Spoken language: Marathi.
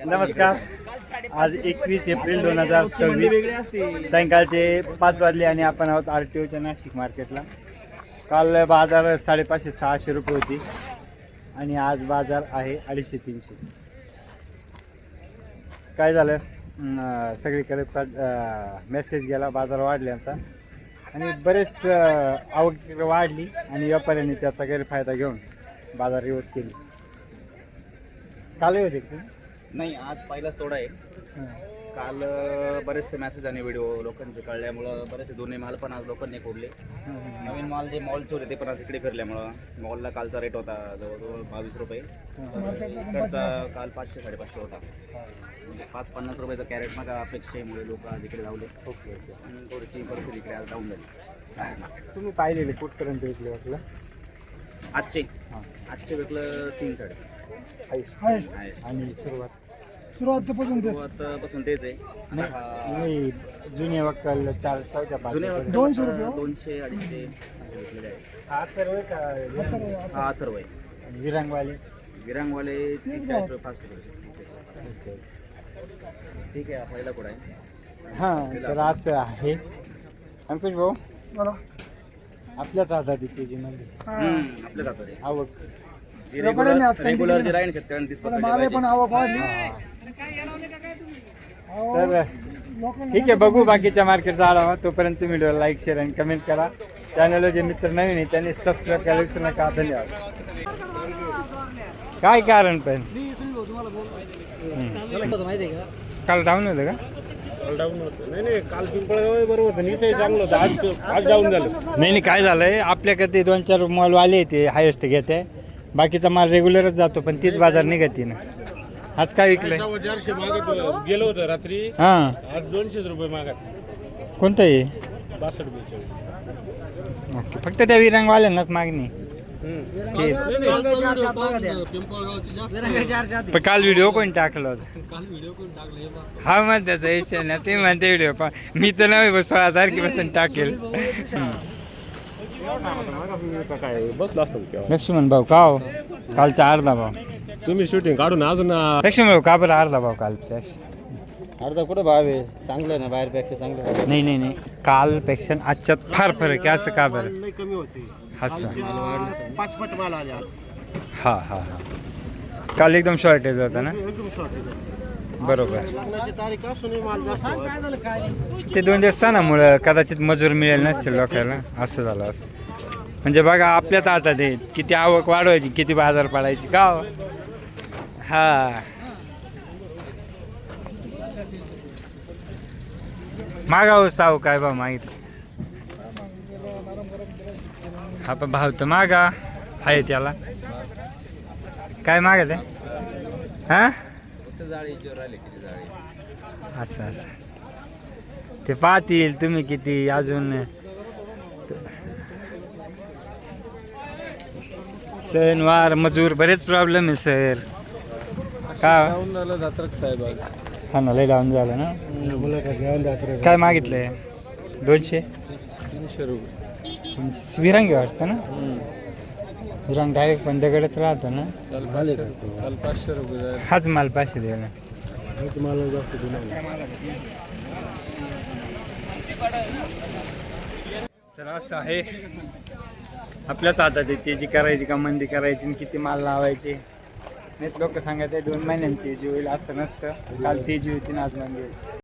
नमस्कार. आज 21 एप्रिल 2026 सायंकाळचे 5 वाजले आणि आपण आहोत RTOच्या नाशिक मार्केटला. काल बाजार 550-600 रुपये होती आणि आज बाजार आहे 250-300. काय झालं, सगळीकडे मेसेज गेला बाजार वाढल्याचा आणि बरेच आवक वाढली आणि व्यापाऱ्यांनी त्याचा गैरफायदा घेऊन बाजार रिवर्स केली. कालही होते की नाही, आज पहिलाच तोडा आहे. काल बरेचसे मेसेज आणि व्हिडिओ लोकांचे कळल्यामुळं बरेचसे जुने माल पण आज लोकांनी फोडले. नवीन माल जे मॉलचे होते ते पण आज इकडे फिरल्यामुळं मॉलला कालचा रेट होता जवळजवळ 22 रुपये. इकडचा काल 500-550 होता. म्हणजे 5-50 रुपयाचा कॅरेट माझ्या अपेक्षेमुळे लोक आज इकडे लावले. Okay okay. आणि थोडीशी परिस्थिती इकडे आज डाऊन झाली. तुम्ही पाहिलेले कुठपर्यंत विकले वाटलं? आजचे विकलं 3-3.5 आणि सुरुवातपासून तेच आहे. नाही, जुने वक्कल 4-4 जुने 200 200-250 असे विकलेले आहे. हा अथर्व आहे. विरांगवाले 30-40 रुपये फास्ट करू. ओके. ठीक आहे, पहिला कुठं आहे. हां, तर असं आहे. अंकुश भाऊ, आपल्याच हातात के जी मध्ये आपल्या जातात आवक रेग्युलर जे राहील शेतकऱ्यांना 30% पण आवक वाढली. तर ठीक आहे, बघू बाकीच्या मार्केटचा आढावा. तोपर्यंत तुम्ही व्हिडिओला लाईक, शेअर आणि कमेंट करा. चॅनलला जे मित्र नवीन आहे त्यांनी सबस्क्राईब करायला विसरू नका. धन्यवाद. काय कारण पण काल डाऊन होतं का? नाही, काल पिंपळगाव बरोबर होतं. इथे चांगलं होतं. आज डाऊन झालं. नाही, काय झालंय, आपल्याकडे 2-4 मॉलवाले ते हायेस्ट घेते, बाकीचा माल रेग्युलरच जातो पण तीच बाजार निघते ना. आज काय विकलंय? 400 मागत गेलो होतं रात्री. हां, आज 200 रुपये मागत. कोणतं आहे? 62-42. ओके, फक्त त्या विरांगवाल्यांनाच मागणी. पण काल व्हिडिओ कोणी टाकला होता? हा म्हणतात ना, ते म्हणते व्हिडिओ पा मी तर नव्हे 16 तारखेपासून टाकेल. बसलो असतो लक्ष्मण भाऊ का हो? कालचा अर्धा भाव तुम्ही शूटिंग काढून अजून लक्ष्मण भाऊ का बरं अर्धा भाव कालचा? अर्धा कुठं भाव आहे? चांगलं आहे ना, बाहेरपेक्षा चांगलं. नाही, कालपेक्षा आजच्यात फार फरक आहे. असं का बरं? कमी होते. असं 5 माल आले आज. हा. काल एकदम शॉर्टेज होता ना. एकदम शॉर्टेज. बरोबर. लग्नाची तारीख असून माल जास्त. ते 2 दिवस सणामुळं कदाचित मजूर मिळेल नसतील लोकांना, असं झालं असं. म्हणजे बघा आपल्याच हातात आहे किती आवक वाढवायची, किती बाजार पाडायची का हो? हा, मागाव साव काय भाव मागितले? हा, पण भाव तर मागा आहे त्याला. काय मागत आहे? हा, असं ते पाहतील तुम्ही किती अजून. सणवार मजूर बरेच प्रॉब्लेम आहे सर. का साहेब हा ना, लय डाऊन झालं ना. काय मागितलंय? 200 रुपये. विरांगी वाटतं ना. विरांग डायरेक्ट बंदगडच राहतं ना. काल 500 रुपये. हाच माल 500 द्यायला. तर असं आहे, आपल्याच हातात आहे तेजी करायची का मंदी करायची आणि किती माल लावायचे. नाही लोक सांगत आहे 2 महिन्यांनी तेजी होईल, असं नसतं. काल तेजी होती ना, आज मंदी होती.